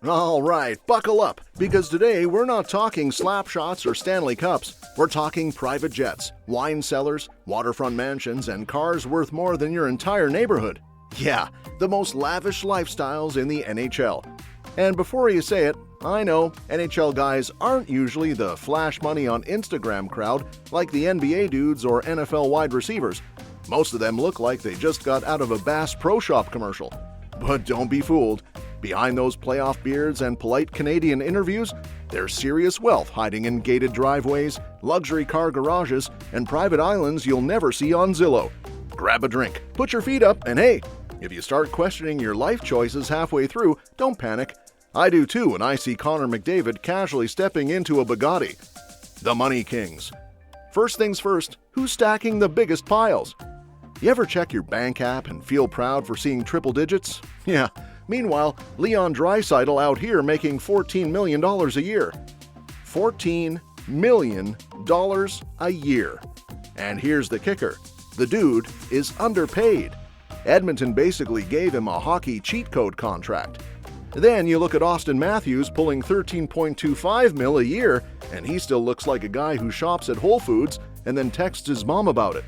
All right, buckle up, because today we're not talking slap shots or Stanley Cups. We're talking private jets, wine cellars, waterfront mansions, and cars worth more than your entire neighborhood. Yeah, the most lavish lifestyles in the NHL. And before you say it, I know NHL guys aren't usually the flash money on Instagram crowd like the NBA dudes or NFL wide receivers. Most of them look like they just got out of a Bass Pro Shop commercial. But don't be fooled. Behind those playoff beards and polite Canadian interviews, there's serious wealth hiding in gated driveways, luxury car garages, and private islands you'll never see on Zillow. Grab a drink, put your feet up, and hey, if you start questioning your life choices halfway through, don't panic. I do too when I see Connor McDavid casually stepping into a Bugatti. The Money Kings. First things first, who's stacking the biggest piles? You ever check your bank app and feel proud for seeing triple digits? Yeah. Meanwhile, Leon Draisaitl out here making $14 million a year. $14 million a year. And here's the kicker. The dude is underpaid. Edmonton basically gave him a hockey cheat code contract. Then you look at Auston Matthews pulling $13.25 million a year, and he still looks like a guy who shops at Whole Foods and then texts his mom about it.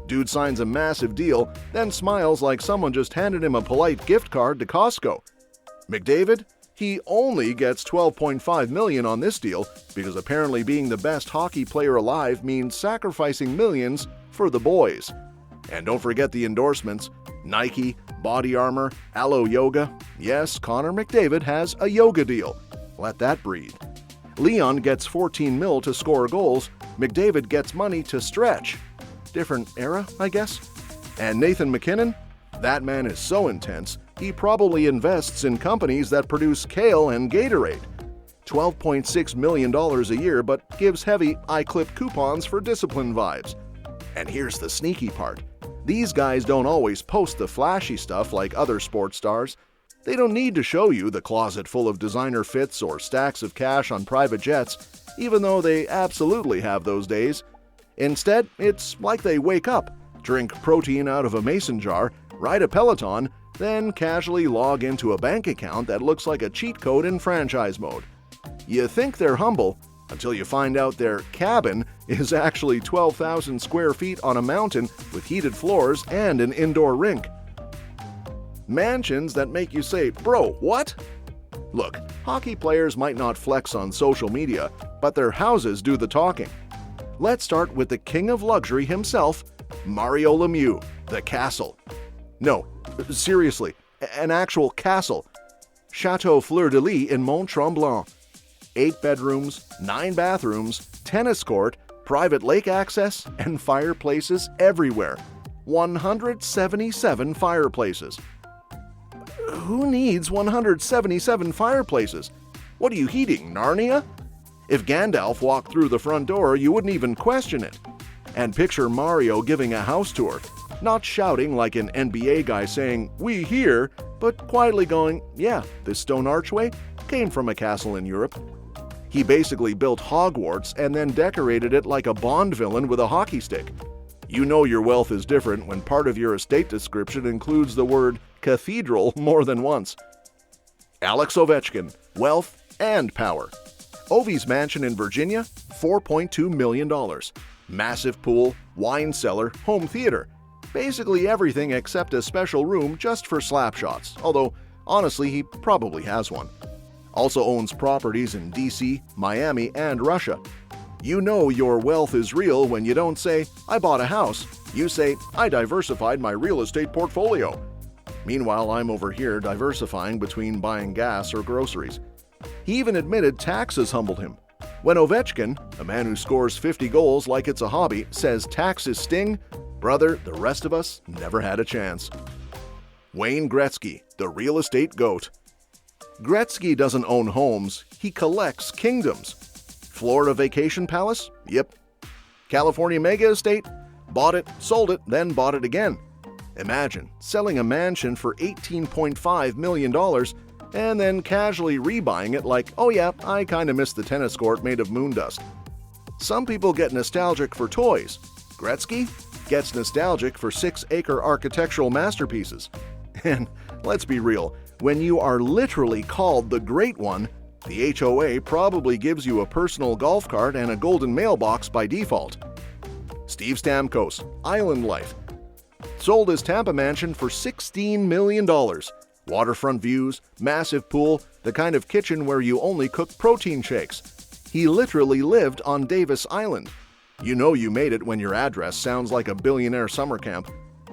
Dude signs a massive deal, then smiles like someone just handed him a polite gift card to Costco. McDavid? He only gets $12.5 million on this deal because apparently being the best hockey player alive means sacrificing millions for the boys. And don't forget the endorsements. Nike, Body Armor, Aloe Yoga. Yes, Connor McDavid has a yoga deal. Let that breathe. Leon gets $14 million to score goals. McDavid gets money to stretch. Different era, I guess? And Nathan MacKinnon? That man is so intense, he probably invests in companies that produce kale and Gatorade. $12.6 million a year, but gives heavy iClip coupons for discipline vibes. And here's the sneaky part. These guys don't always post the flashy stuff like other sports stars. They don't need to show you the closet full of designer fits or stacks of cash on private jets, even though they absolutely have those days. Instead, it's like they wake up, drink protein out of a mason jar, ride a Peloton, then casually log into a bank account that looks like a cheat code in franchise mode. You think they're humble until you find out their cabin is actually 12,000 square feet on a mountain with heated floors and an indoor rink. Mansions that make you say, bro, what? Look, hockey players might not flex on social media, but their houses do the talking. Let's start with the king of luxury himself, Mario Lemieux, the castle. No, seriously, an actual castle. Chateau Fleur-de-Lis in Mont-Tremblant. 8 bedrooms, 9 bathrooms, tennis court, private lake access, and fireplaces everywhere. 177 fireplaces. Who needs 177 fireplaces? What are you heating, Narnia? If Gandalf walked through the front door, you wouldn't even question it. And picture Mario giving a house tour, not shouting like an NBA guy saying, "We here," but quietly going, "Yeah, this stone archway came from a castle in Europe." He basically built Hogwarts and then decorated it like a Bond villain with a hockey stick. You know your wealth is different when part of your estate description includes the word cathedral more than once. Alex Ovechkin, wealth and power. Ovi's mansion in Virginia, $4.2 million. Massive pool, wine cellar, home theater. Basically everything except a special room just for slapshots, although honestly he probably has one. Also owns properties in DC, Miami, and Russia. You know your wealth is real when you don't say, "I bought a house." You say, "I diversified my real estate portfolio." Meanwhile, I'm over here diversifying between buying gas or groceries. He even admitted taxes humbled him. When Ovechkin, a man who scores 50 goals like it's a hobby, says taxes sting, brother, the rest of us never had a chance. Wayne Gretzky, the real estate goat. Gretzky doesn't own homes, he collects kingdoms. Florida Vacation Palace? Yep. California Mega Estate? Bought it, sold it, then bought it again. Imagine selling a mansion for $18.5 million and then casually rebuying it like, "Oh yeah, I kinda missed the tennis court made of moon dust." Some people get nostalgic for toys. Gretzky gets nostalgic for 6-acre architectural masterpieces. And let's be real, When you are literally called the Great One, the HOA probably gives you a personal golf cart and a golden mailbox by default. Steve Stamkos, Island Life. Sold his Tampa mansion for $16 million. Waterfront views, massive pool, the kind of kitchen where you only cook protein shakes. He literally lived on Davis Island. You know you made it when your address sounds like a billionaire summer camp.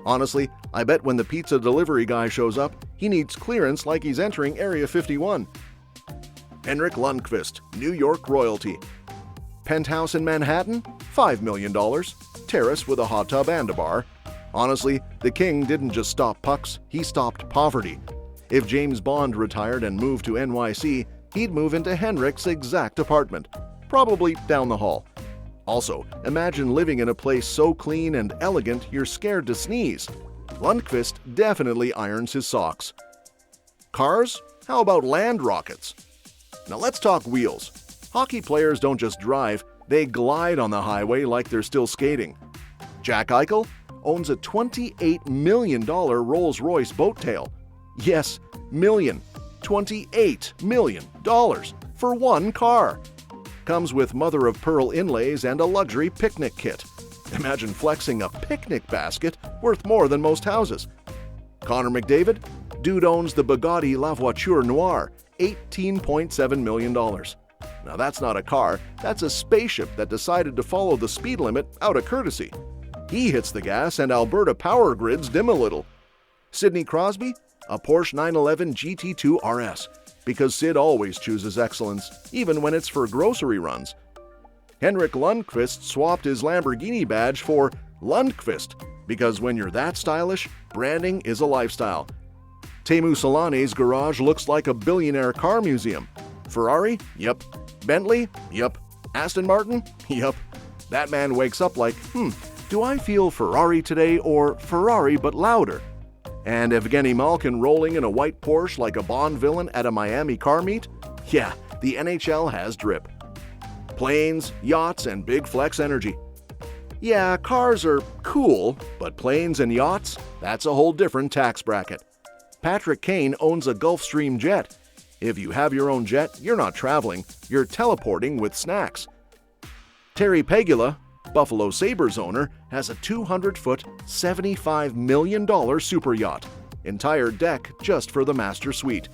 Honestly, I bet when the pizza delivery guy shows up, he needs clearance like he's entering Area 51. Henrik Lundqvist, New York royalty. Penthouse in Manhattan? $5 million. Terrace with a hot tub and a bar. Honestly, the king didn't just stop pucks, he stopped poverty. If James Bond retired and moved to NYC, he'd move into Henrik's exact apartment, probably down the hall. Also, imagine living in a place so clean and elegant you're scared to sneeze. Lundqvist definitely irons his socks. Cars? How about land rockets? Now let's talk wheels. Hockey players don't just drive, they glide on the highway like they're still skating. Jack Eichel owns a $28 million Rolls-Royce boat tail. Yes, million. $28 million for one car. Comes with mother-of-pearl inlays and a luxury picnic kit. Imagine flexing a picnic basket worth more than most houses. Connor McDavid? Dude owns the Bugatti La Voiture Noire, $18.7 million. Now that's not a car, that's a spaceship that decided to follow the speed limit out of courtesy. He hits the gas and Alberta power grids dim a little. Sidney Crosby? A Porsche 911 GT2 RS, because Sid always chooses excellence, even when it's for grocery runs. Henrik Lundqvist swapped his Lamborghini badge for Lundqvist, because when you're that stylish, branding is a lifestyle. Teemu Selanne's garage looks like a billionaire car museum. Ferrari? Yep. Bentley? Yep. Aston Martin? Yep. That man wakes up like, do I feel Ferrari today or Ferrari but louder? And Evgeny Malkin rolling in a white Porsche like a Bond villain at a Miami car meet? Yeah, the NHL has drip. Planes, yachts, and big flex energy. Yeah, cars are cool, but planes and yachts? That's a whole different tax bracket. Patrick Kane owns a Gulfstream jet. If you have your own jet, you're not traveling, you're teleporting with snacks. Terry Pegula, Buffalo Sabres owner, has a 200-foot, $75 million super yacht. Entire deck just for the master suite.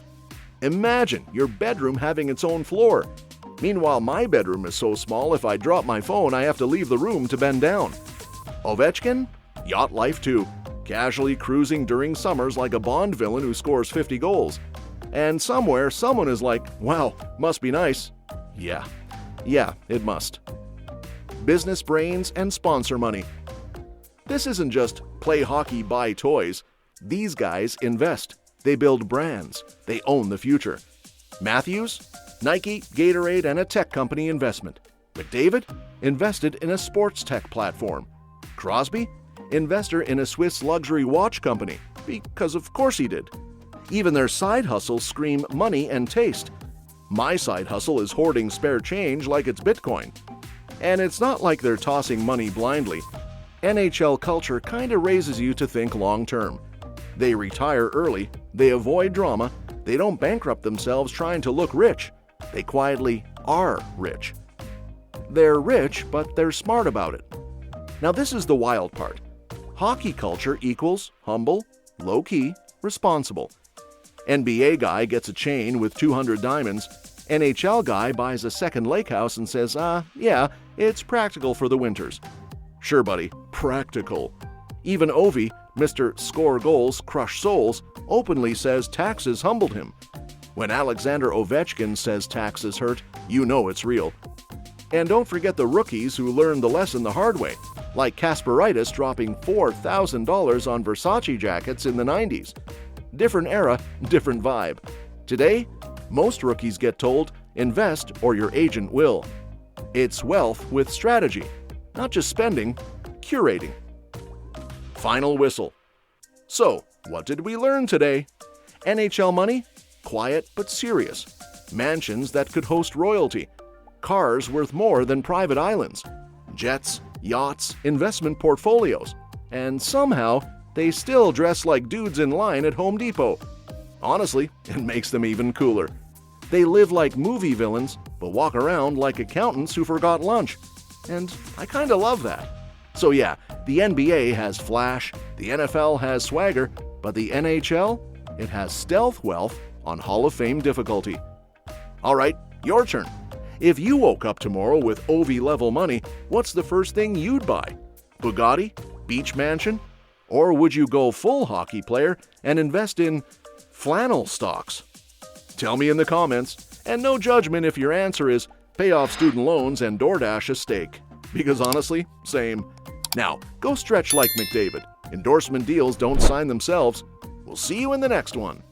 Imagine your bedroom having its own floor. Meanwhile, my bedroom is so small if I drop my phone I have to leave the room to bend down. Ovechkin? Yacht life too. Casually cruising during summers like a Bond villain who scores 50 goals. And somewhere someone is like, wow, must be nice. Yeah, it must. Business brains and sponsor money. This isn't just play hockey, buy toys. These guys invest. They build brands. They own the future. Matthews? Nike, Gatorade, and a tech company investment. McDavid? Invested in a sports tech platform. Crosby? Investor in a Swiss luxury watch company. Because of course he did. Even their side hustles scream money and taste. My side hustle is hoarding spare change like it's Bitcoin. And it's not like they're tossing money blindly. NHL culture kinda raises you to think long term. They retire early, they avoid drama, they don't bankrupt themselves trying to look rich. They quietly are rich. They're rich, but they're smart about it. Now this is the wild part. Hockey culture equals humble, low-key, responsible. NBA guy gets a chain with 200 diamonds. NHL guy buys a second lake house and says, yeah, it's practical for the winters. Sure, buddy, practical. Even Ovi, Mr. Score Goals, Crush Souls, openly says taxes humbled him. When Alexander Ovechkin says taxes hurt, you know it's real. And don't forget the rookies who learned the lesson the hard way, like Kasparaitis dropping $4,000 on Versace jackets in the 90s. Different era, different vibe. Today, most rookies get told, invest or your agent will. It's wealth with strategy, not just spending, curating. Final whistle. So, what did we learn today? NHL money? Quiet but serious. Mansions that could host royalty. Cars worth more than private islands. Jets, yachts, investment portfolios. And somehow, they still dress like dudes in line at Home Depot. Honestly, it makes them even cooler. They live like movie villains, but walk around like accountants who forgot lunch. And I kinda love that. So yeah, the NBA has flash, the NFL has swagger, but the NHL, it has stealth wealth on Hall of Fame difficulty. Alright, your turn. If you woke up tomorrow with OV-level money, what's the first thing you'd buy? Bugatti? Beach mansion? Or would you go full hockey player and invest in flannel stocks? Tell me in the comments, and no judgment if your answer is pay off student loans and DoorDash a steak. Because honestly, same. Now, go stretch like McDavid. Endorsement deals don't sign themselves. We'll see you in the next one.